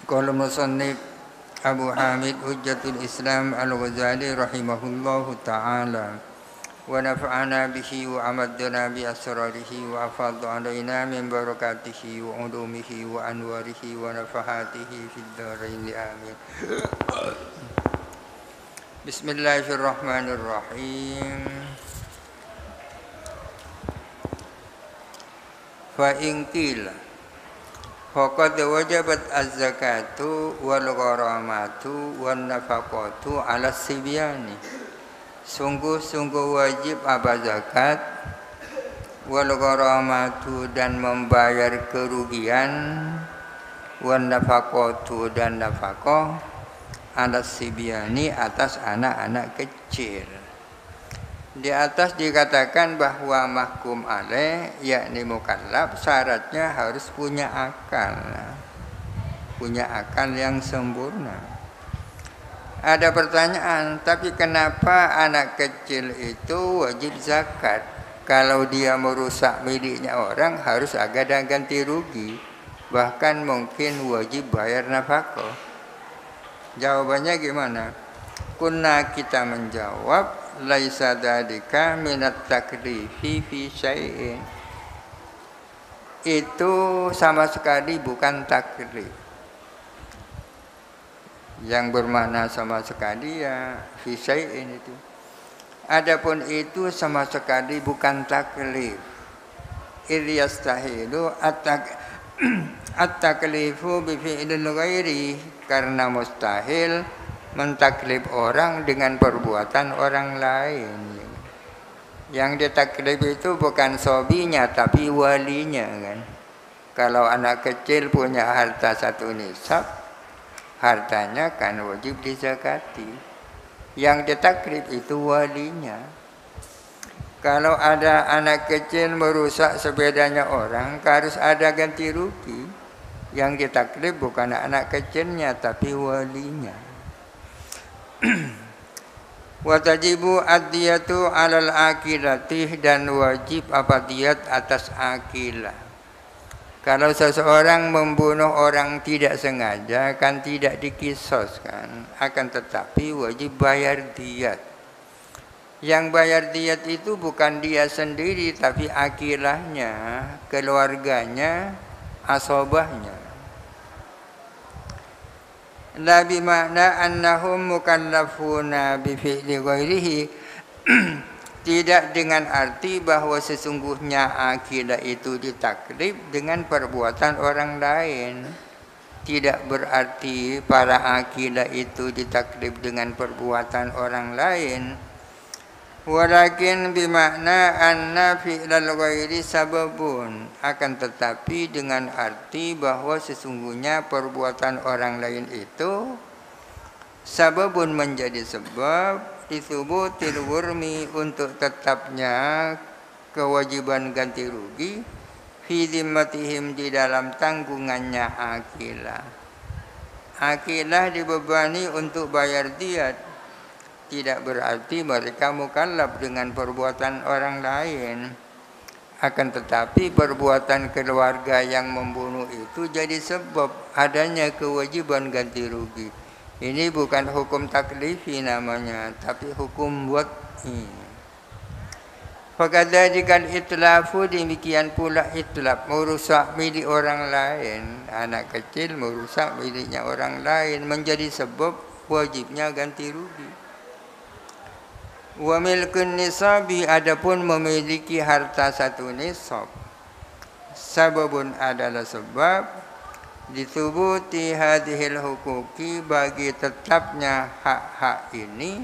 Qala musannif Abu Hamid Hujjatul Islam Al-Ghazali rahimahullahu ta'ala wa nafa'ana bihi wa amaddana bi asrarihi wa afadha alaina min barakatihi wa ulumihi wa anwarihi wa nafahatihi fid dharain amin. Bismillahirrahmanirrahim. Fa in qila faqad wajabat az-zakatu wal gharamatu wan nafaqatu 'ala sibyani. Sungguh-sungguh wajib apa zakat, wal gharamatu dan membayar kerugian, wan nafaqatu dan nafaqah 'ala sibyani atas anak-anak kecil. Di atas dikatakan bahwa mahkum alaih yakni mukallaf syaratnya harus punya akal yang sempurna. Ada pertanyaan, tapi kenapa anak kecil itu wajib zakat? Kalau dia merusak miliknya orang harus ada ganti rugi, bahkan mungkin wajib bayar nafkah. Jawabannya gimana? Kunna kita menjawab, laisa dzalika minat taklifi fi syai'in. Itu sama sekali bukan taklif. Yang bermakna sama sekali ya fi syai'in itu. Adapun itu sama sekali bukan taklif. Yastahilu at-taklifu bi fi'lil ghairi, karena mustahil mentaklif orang dengan perbuatan orang lain. Yang ditaklif itu bukan sobinya tapi walinya kan. Kalau anak kecil punya harta 1 nisab, hartanya kan wajib dizakati. Yang ditaklif itu walinya. Kalau ada anak kecil merusak sepedanya orang, harus ada ganti rugi. Yang ditaklif bukan anak kecilnya tapi walinya. Watajibu ad-diyatu 'alal akilati, dan wajib apa diyat atas akilah. Kalau seseorang membunuh orang tidak sengaja kan tidak dikisos kan, akan tetapi wajib bayar diyat. Yang bayar diyat itu bukan dia sendiri tapi akilahnya, keluarganya, asobahnya. La bimakna annahum mukallafuna bi fi'li ghairihi. Tidak dengan arti bahwa sesungguhnya akilah itu ditaklif dengan perbuatan orang lain. Tidak berarti para akilah itu ditaklif dengan perbuatan orang lain. Walakin bimakna anna fi'lal ghairi sababun, akan tetapi dengan arti bahwa sesungguhnya perbuatan orang lain itu sababun, menjadi sebab disubutil wurmi, untuk tetapnya kewajiban ganti rugi, fi dhimmatihim, di dalam tanggungannya akilah. Akilah dibebani untuk bayar diyat. Tidak berarti mereka mukallaf dengan perbuatan orang lain. Akan tetapi perbuatan keluarga yang membunuh itu jadi sebab adanya kewajiban ganti rugi. Ini bukan hukum taklifi namanya, tapi hukum wad'i. Fakadzalikan itlafu, demikian pula itlaf, merusak milik orang lain. Anak kecil merusak miliknya orang lain menjadi sebab wajibnya ganti rugi. Wa milkun nisabi, adapun memiliki harta 1 nisab, sababun adalah sebab ditubuti hadhil hukuki, bagi tetapnya hak-hak ini,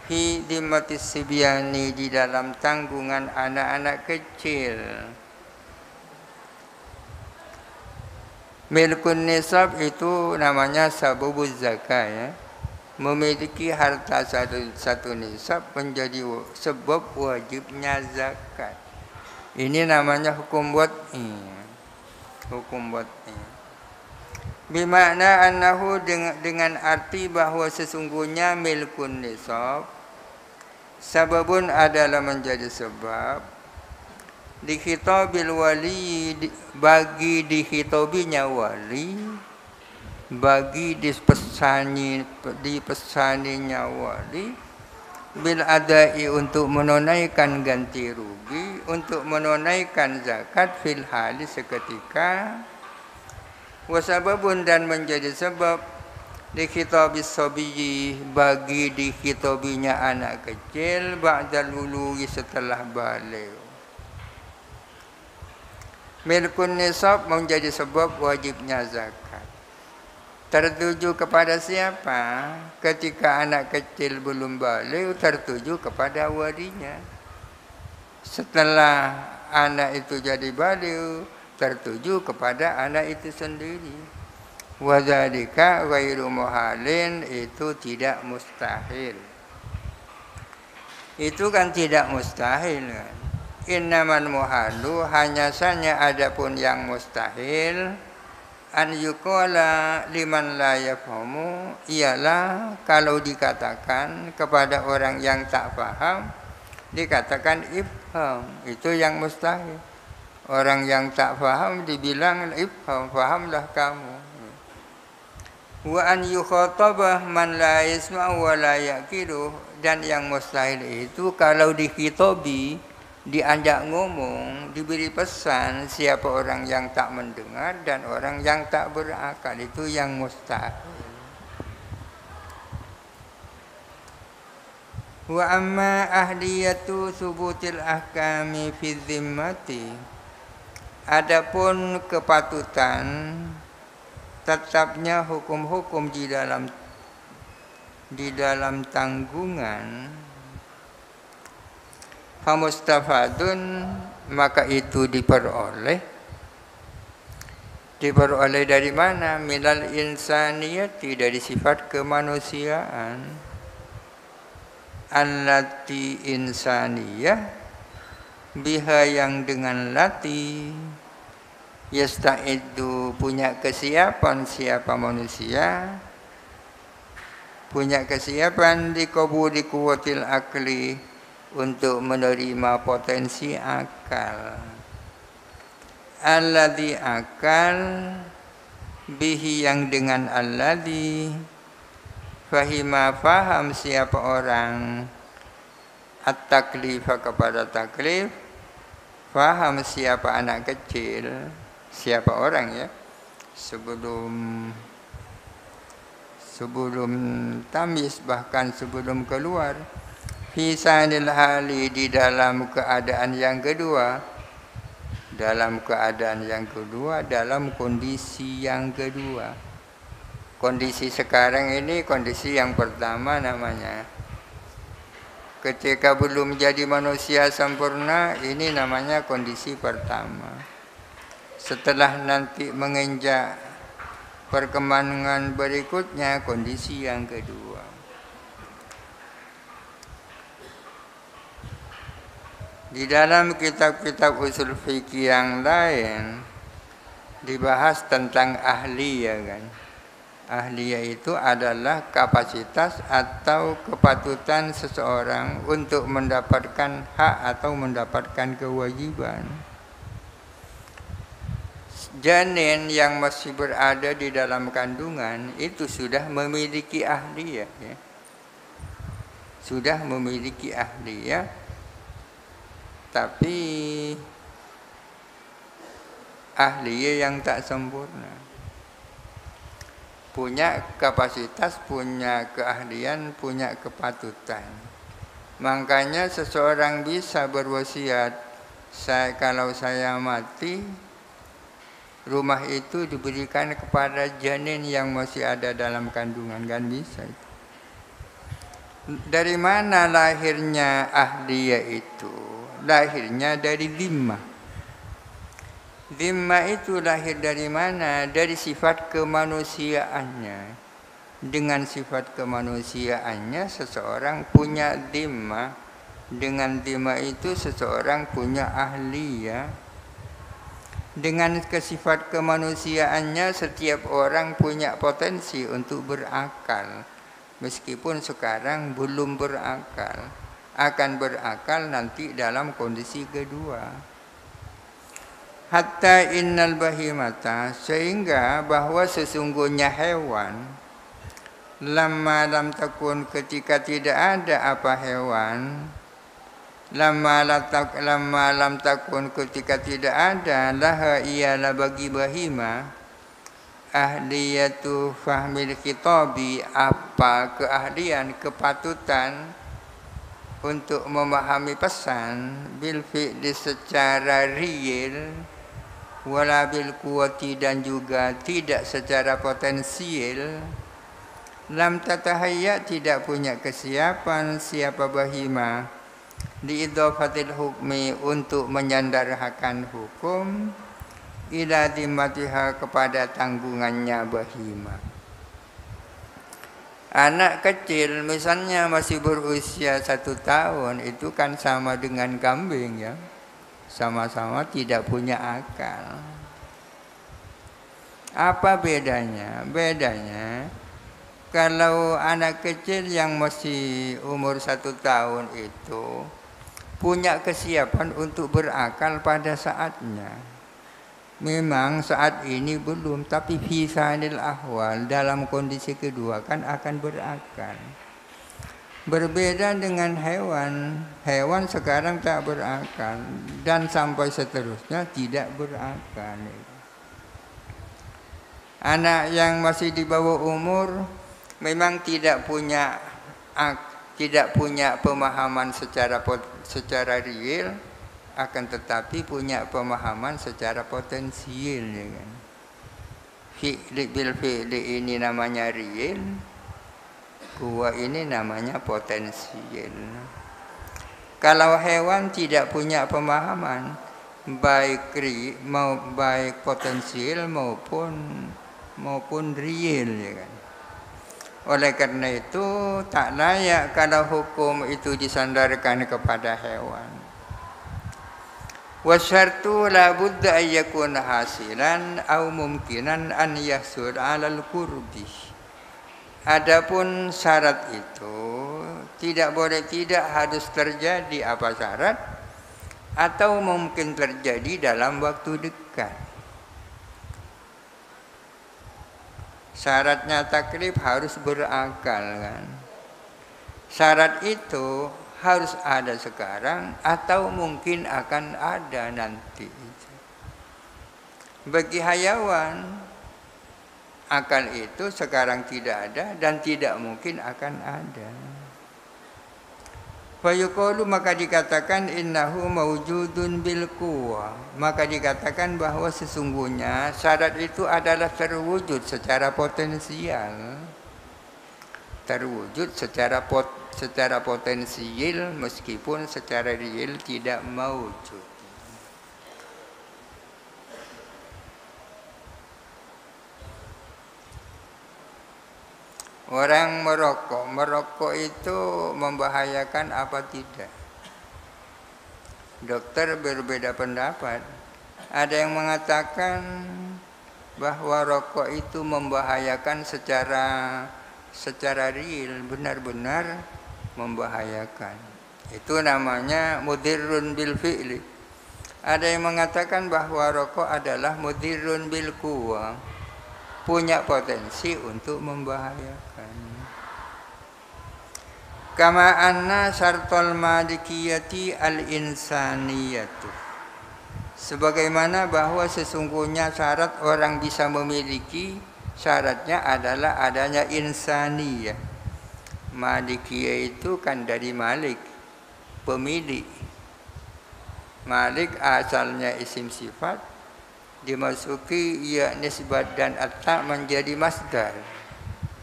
fi dhimmatis sibyani, di dalam tanggungan anak-anak kecil. Milkun nisab itu namanya sababuz zakah ya. Memiliki harta 1 nisab menjadi sebab wajibnya zakat. Ini namanya hukum wad'i. Hukum wad'i. Bimakna annahu, dengan arti bahwa sesungguhnya milkun nisab sababun adalah menjadi sebab dikhitabil wali, bagi dikhitabinya wali, bagi dipesaninya wali bil adai untuk menunaikan ganti rugi, untuk menunaikan zakat fil hali seketika, wasababun dan menjadi sebab dikhitabis sabiyyi bagi dikhitabinya anak kecil ba'dal wuluwi setelah balik. Milkun nisab menjadi sebab wajibnya zakat. Tertuju kepada siapa? Ketika anak kecil belum balik, tertuju kepada walinya. Setelah anak itu jadi balik, tertuju kepada anak itu sendiri. Wadzalika ghairu muhalin, itu tidak mustahil. Itu kan tidak mustahil kan. Innamal muhalu, hanya saja adapun yang mustahil, an yuqala liman la yafhamu, ialah kalau dikatakan kepada orang yang tak paham, dikatakan ifham, itu yang mustahil. Orang yang tak paham dibilang ifham, fahamlah kamu. Wa an yukhatabah man la yasma'u wa la yaqilu, dan yang mustahil itu kalau dikhitabi, diajak ngomong, diberi pesan siapa orang yang tak mendengar dan orang yang tak berakal, itu yang mustahil. Wa amma ahliyatu subutil ahkami fi zimmati, adapun kepatutan tetapnya hukum-hukum di dalam tanggungan, famustafadun, maka itu diperoleh dari mana? Minal insaniyati, dari sifat kemanusiaan. Allati insaniyah, biha yang dengan lati, yasta'iddu punya kesiapan siapa manusia, punya kesiapan di qabuli quwwatil akli, untuk menerima potensi akal. Alladzi akal, bihi yang dengan alladzi, fahima faham siapa orang, at-taklifa kepada taklif, faham siapa anak kecil, siapa orang ya, sebelum tamis, bahkan sebelum keluar, fi sanil hali, di dalam keadaan yang kedua, dalam kondisi yang kedua. Kondisi sekarang ini kondisi yang pertama namanya. Ketika belum jadi manusia sempurna, ini namanya kondisi pertama. Setelah nanti menginjak perkembangan berikutnya, kondisi yang kedua. Di dalam kitab-kitab usul fikih yang lain dibahas tentang ahliyah kan. Ahliyah itu adalah kapasitas atau kepatutan seseorang untuk mendapatkan hak atau mendapatkan kewajiban. Janin yang masih berada di dalam kandungan itu sudah memiliki ahliyah ya. Sudah memiliki ahliyah, tapi ahliyah yang tak sempurna. Punya kapasitas, punya keahlian, punya kepatutan. Makanya seseorang bisa berwasiat, kalau saya mati, rumah itu diberikan kepada janin yang masih ada dalam kandungan, kan bisa itu. Dari mana lahirnya ahliyah itu? Lahirnya dari dhimmah. Dhimmah itu lahir dari mana? Dari sifat kemanusiaannya. Dengan sifat kemanusiaannya seseorang punya dhimmah. Dengan dhimmah itu seseorang punya ahliyah. Dengan sifat kemanusiaannya setiap orang punya potensi untuk berakal. Meskipun sekarang belum berakal. Akan berakal nanti dalam kondisi kedua. Hatta innal bahimata, sehingga bahwa sesungguhnya hewan, lamma lam takun, ketika tidak ada apa hewan, lamma lam takun, ketika tidak ada, laha ialah bagi bahima, ahliyatu fahmil khitabi, apa keahlian, kepatutan untuk memahami pesan, bil fi'li secara real, wala bil quwati, dan juga tidak secara potensial. Lam tatahayya, tidak punya kesiapan siapa bahima, liidhafatil hukmi, untuk menyandarkan hukum, ila dimmatiha, kepada tanggungannya bahima. Anak kecil misalnya masih berusia 1 tahun, itu kan sama dengan kambing ya, sama-sama tidak punya akal. Apa bedanya? Bedanya kalau anak kecil yang masih umur 1 tahun itu punya kesiapan untuk berakal pada saatnya. Memang saat ini belum, tapi fi sanil ahwal, dalam kondisi kedua kan akan berakal. Berbeda dengan hewan. Hewan sekarang tak berakal dan sampai seterusnya tidak berakal. Anak yang masih di bawah umur memang tidak punya pemahaman secara real, akan tetapi punya pemahaman secara potensial, ya kan. Fi'li bil fi'li ini namanya real, kuwa ini namanya potensial. Kalau hewan tidak punya pemahaman baik potensial maupun real, ya kan. Oleh karena itu tak layak kalau hukum itu disandarkan kepada hewan. Wasyartu la budda an yakuna hasilan au mumkinan an yahsul 'alal qurbi. Adapun syarat itu tidak harus terjadi apa syarat, atau mungkin terjadi dalam waktu dekat. Syaratnya taklif harus berakal kan. Syarat itu harus ada sekarang atau mungkin akan ada nanti. Bagi hayawan, akal itu sekarang tidak ada dan tidak mungkin akan ada. Fayuqalu, maka dikatakan innahu mawjudun bil quwwah, maka dikatakan bahwa sesungguhnya syarat itu adalah terwujud secara potensial, terwujud secara potensial meskipun secara real tidak mewujud. Orang merokok itu membahayakan apa tidak? Dokter berbeda pendapat. Ada yang mengatakan bahwa rokok itu membahayakan secara real, benar-benar membahayakan. Itu namanya mudirrun bil fi'li. Ada yang mengatakan bahwa rokok adalah mudirrun bil quwwah, punya potensi untuk membahayakan. Kama anna syartul malikiyati al-insaniyatu, sebagaimana bahwa sesungguhnya syarat orang bisa memiliki, syaratnya adalah adanya insaniyah. Malikiyah itu kan dari malik, pemilik. Malik asalnya isim sifat, dimasuki ya nisbat dan atta menjadi masdar.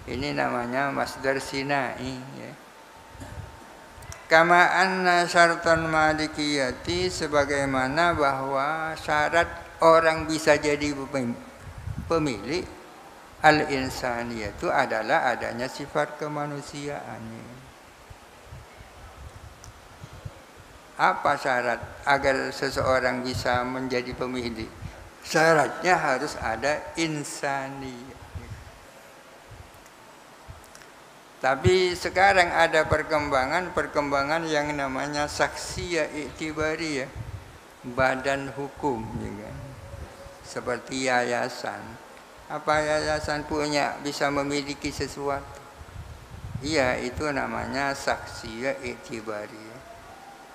Ini namanya masdar sinai, ya. Kama anna syartan malikiyati, sebagaimana bahwa syarat orang bisa jadi pemilik al-insaniyatu adalah adanya sifat kemanusiaan. Apa syarat agar seseorang bisa menjadi pemilik? Syaratnya harus ada insaniyah. Tapi sekarang ada perkembangan yang namanya saksiyah iktibariyah, badan hukum, ya kan? seperti yayasan. Apa yayasan punya bisa memiliki sesuatu? Iya, itu namanya saksiyah i'tibariyah.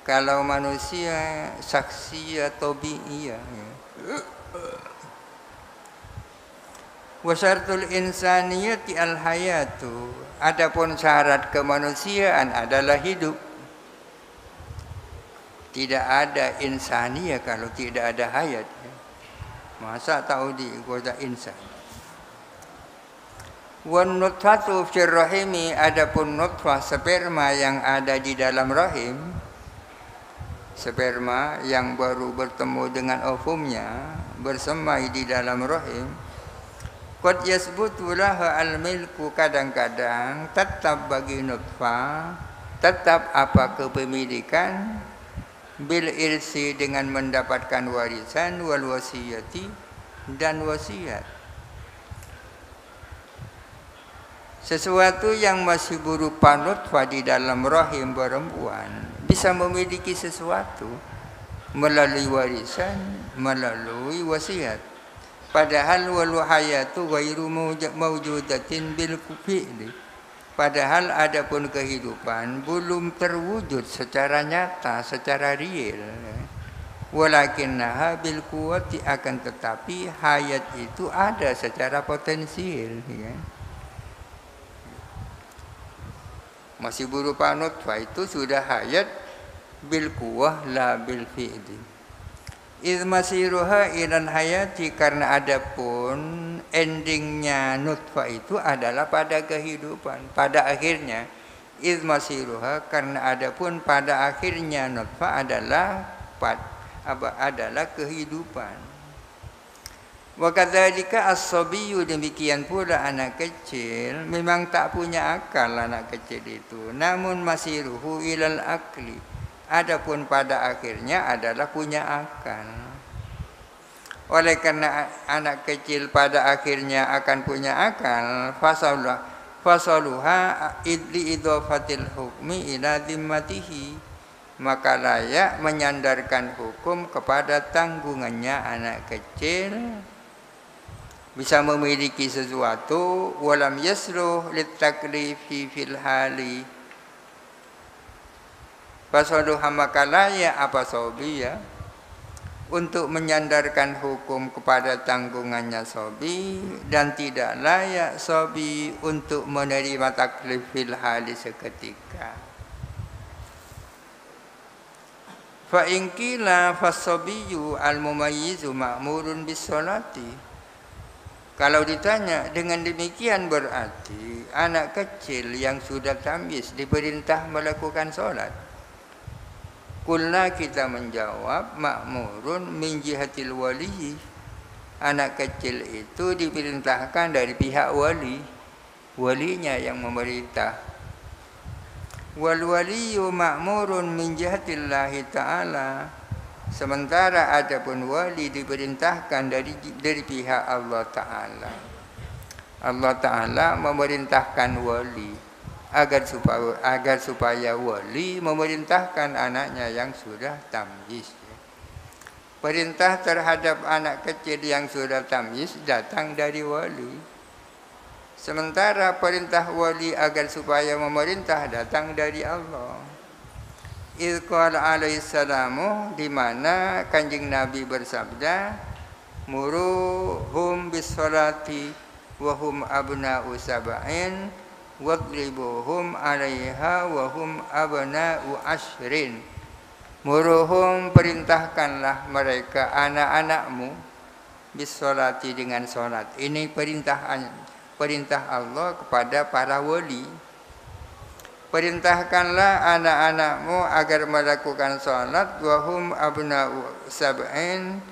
Kalau manusia saksiyah tabi'iyah. Ya. Wa syartul insaniyati al-hayatu. Adapun syarat kemanusiaan adalah hidup. Tidak ada insaniyah kalau tidak ada hayat. Masa tahu di kota insan. Wan nutfatu fir rahimi, adapun nutfah sperma yang ada di dalam rahim, sperma yang baru bertemu dengan ovumnya, bersemai di dalam rahim, qad yasbutu laha al-milku, kadang-kadang tetap bagi nutfah, tetap apa kepemilikan, bil irsi dengan mendapatkan warisan, wal wasiyati dan wasiat. Sesuatu yang masih berupa nutfah di dalam rahim perempuan bisa memiliki sesuatu melalui warisan, melalui wasiat. Padahal wal hayatu ghairu mawjudatin bil fi'li. Padahal adapun kehidupan belum terwujud secara nyata, secara real. Walakinnaha bil quwwati, akan tetapi hayat itu ada secara potensial, ya. Masih berupa nutfah itu sudah hayat bil quwwah la bil fi'li. Idh masiruha ilal hayati, karena adapun endingnya nutfah itu adalah pada kehidupan, pada akhirnya. Idh masiruha, karena adapun pada akhirnya nutfah adalah kehidupan. Wa kadzalika as-sabiyyu, demikian pula anak kecil memang tak punya akal anak kecil itu, namun masiruhu ilal akli, adapun pada akhirnya adalah punya akal. Oleh karena anak kecil pada akhirnya akan punya akal, fasaluha idli idhafatil hukmi ila dhimmatihi, maka layak menyandarkan hukum kepada tanggungannya anak kecil, bisa memiliki sesuatu, walam yasluh litaklifi fil hali, fasaluha, maka layak apa sobiyah untuk menyandarkan hukum kepada tanggungannya sobi, dan tidak layak sobi untuk menerima taklif fil hali seketika. Fa in qila fasobiyyu al-mumayyizu ma'murun bis sholati. Kalau ditanya dengan demikian berarti anak kecil yang sudah tamyiz diperintah melakukan sholat. Kulna, kita menjawab, ma'murun min jihatil wali. Anak kecil itu diperintahkan dari pihak wali, walinya yang memerintah. Wal waliyu ma'murun min jihatillahi ta'ala. Sementara adapun wali diperintahkan dari pihak Allah Ta'ala. Allah Ta'ala memerintahkan wali agar supaya wali memerintahkan anaknya yang sudah tamyiz. Perintah terhadap anak kecil yang sudah tamyiz datang dari wali. Sementara perintah wali agar supaya memerintah datang dari Allah. Idh qala alaihi salamu, di mana Kanjeng Nabi bersabda, muruhum bis sholati wa hum abna'u sab'in wadribuhum 'alaiha wa hum abna'u ashrin. Muruhum, perintahkanlah mereka anak-anakmu bis sholati, dengan sholat. Ini perintah Allah kepada para wali. Perintahkanlah anak-anakmu agar melakukan sholat, wahum abna'u sab'in,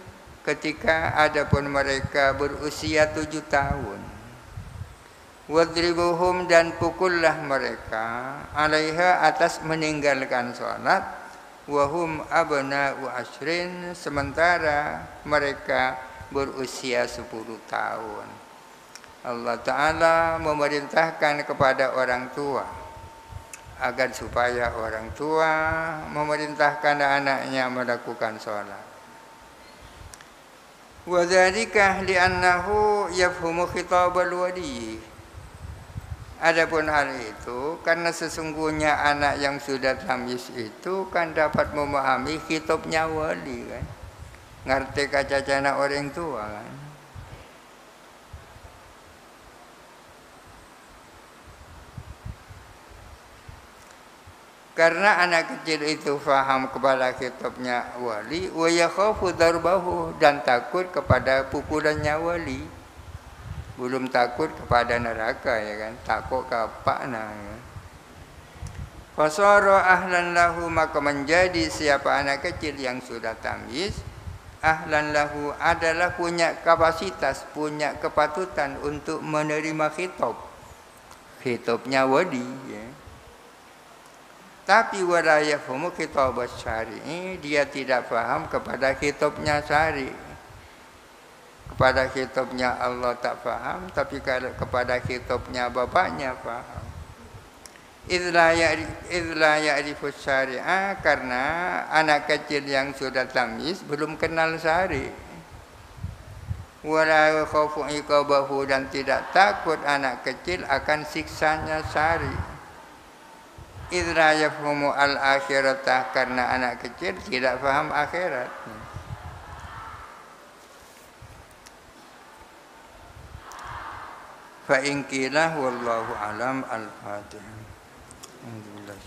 ketika adapun mereka berusia 7 tahun. Wadribuhum, dan pukullah mereka, 'alaiha, atas meninggalkan sholat, wahum abna'u ashrin, sementara mereka berusia 10 tahun. Allah Ta'ala memerintahkan kepada orang tua agar supaya orang tua memerintahkan anaknya melakukan sholat. Wa dzalika li'annahu yafhamu khitabal wali. Adapun hal itu karena sesungguhnya anak yang sudah tamyiz itu kan dapat memahami khitabnya wali kan. Ngerti kacacana orang tua kan. Karena anak kecil itu faham kepada khitabnya wali, wa yakhafu darbahu, dan takut kepada pukulannya wali. Belum takut kepada neraka ya kan, takut ke apa nah. Ya. Fasara ahlan lahu, maka menjadi siapa anak kecil yang sudah tamyiz, ahlan lahu adalah punya kapasitas, punya kepatutan untuk menerima khitabnya wali ya. Tapi wala yafhamu khitab syar'i, dia tidak faham kepada khitabnya syar'i. Kepada khitabnya Allah tak faham, tapi kepada khitabnya bapaknya faham. Idla ya'rifu syari'a, karena anak kecil yang sudah tamyiz belum kenal syari'. Wala yakhafu iqabahu, dan tidak takut anak kecil akan siksanya syari'. Idra yafhumu al-akhiratah, karena anak kecil tidak faham akhirat. Fa in qila wallahu alam. Al-Fatihah. Alhamdulillah.